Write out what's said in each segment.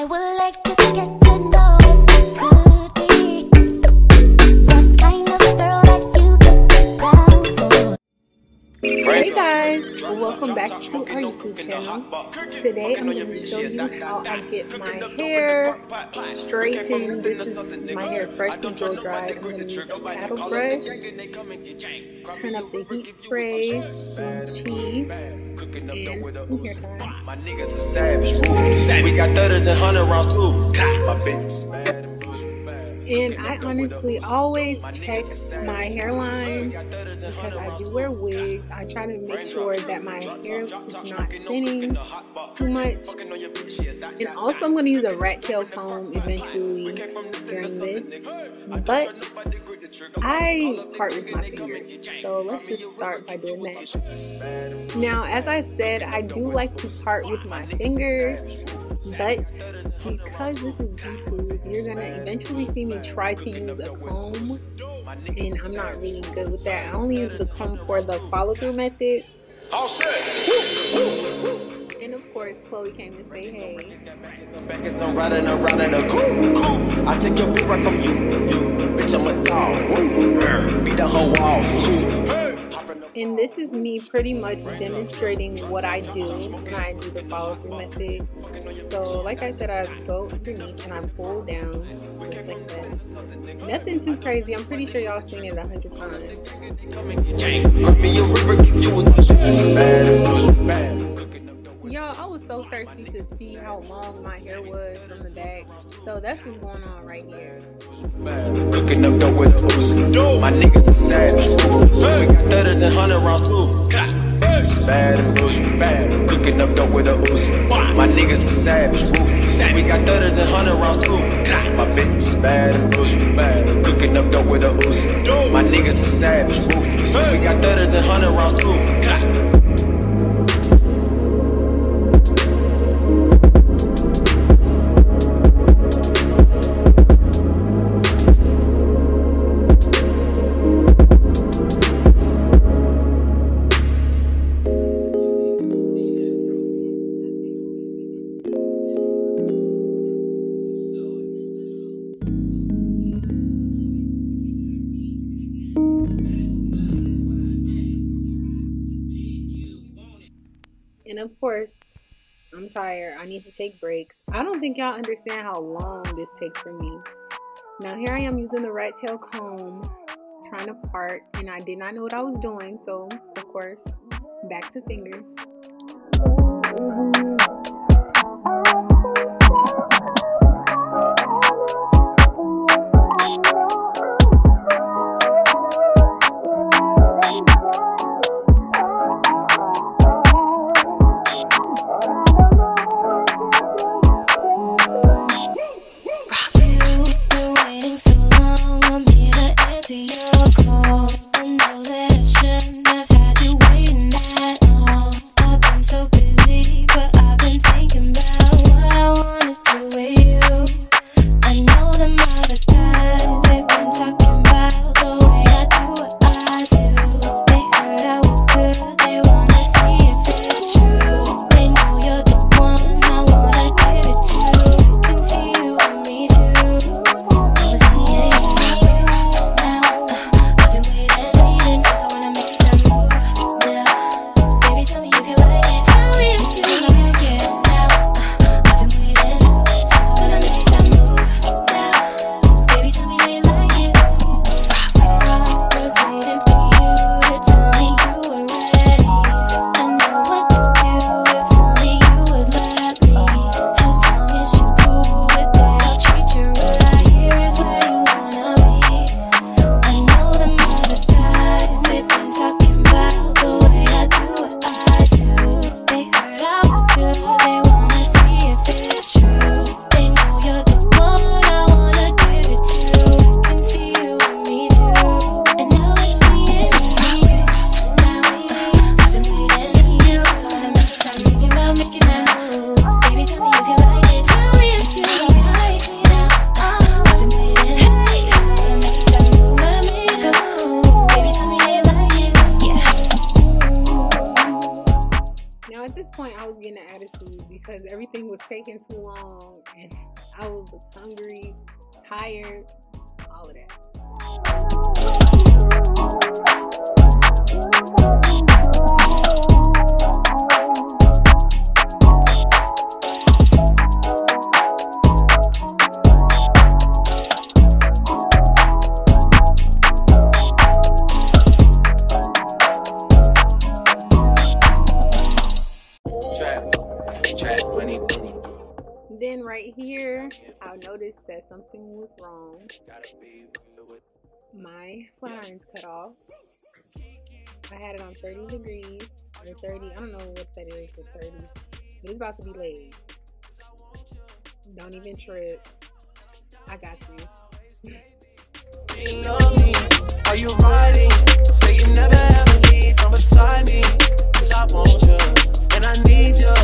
would like to get to know if I could be the kind of girl that you could be down for. Hey guys, welcome back to our YouTube channel. Today I'm going to show you how I get my hair straightened. This is my hair freshly blow dried. I'm going to use a paddle brush, turn up the heat spray, some cheese, and some hair tie. My niggas are savage. We got 30s and 100 rounds too. My bitch. And I honestly always check my hairline because I do wear wigs. I try to make sure that my hair is not thinning too much. And also I'm going to use a rat tail comb eventually during this. But I part with my fingers. So let's just start by doing that. Now, as I said, I do like to part with my fingers. But because this is YouTube, you're going to eventually see me try to use a comb, and I'm not really good with that. I only use the comb for the follow-through method. And of course, Chloe came to say hey. I take your bitch right from you. Bitch, I'm a dog. Beat the whole walls. And this is me pretty much demonstrating what I do when I do the follow-through method. So like I said, I go underneath and I pull down just like that. Nothing too crazy. I'm pretty sure y'all seen it 100 times. Y'all, I was so thirsty to see how long my hair was from the back. So that's what's going on right here. Cooking up dope with a Uzi. My niggas are savage. We got 30s and 100 rounds too. It's bad and bullshit. Bad. Cooking up dope with a Uzi. My niggas are savage. We got 30s and 100 rounds too. My bitch is bad and bullshit. Bad. Cooking up dope with a Uzi. My niggas are savage. We got 30s and 100 rounds too. And of course, I'm tired. I need to take breaks. I don't think y'all understand how long this takes for me. Now here I am using the rat tail comb, trying to part, and I did not know what I was doing. So of course, back to fingers. At this point, I was getting an attitude because everything was taking too long, and I was hungry, tired, all of that. Then right here, I noticed that something was wrong. My flat iron's cut off. I had it on 30 degrees, or 30, I don't know what that is for 30, but it's about to be laid. Don't even trip. I got this. You love me? Are you riding? Say you never ever leave from beside me. 'Cause I want you, and I need you,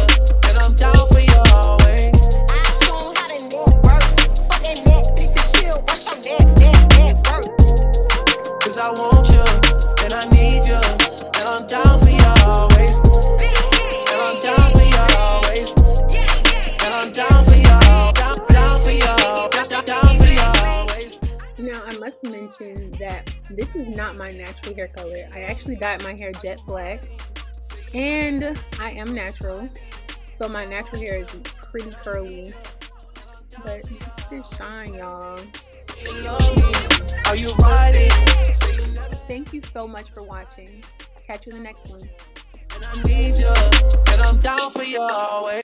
and I'm down for you always. I shown how to network. Fuck that net, pick the chill, what's your net work? 'Cause I want you, and I need you, and I'm down for you always. And I'm down for you always. And I'm down for you, down for you, down for you always. Now, I must mention that this is not my natural hair color. I actually dyed my hair jet black, and I am natural, so my natural hair is pretty curly, but this shine, y'all. Are you riding? Thank you so much for watching. Catch you in the next one. And I need you, and I'm down for you always.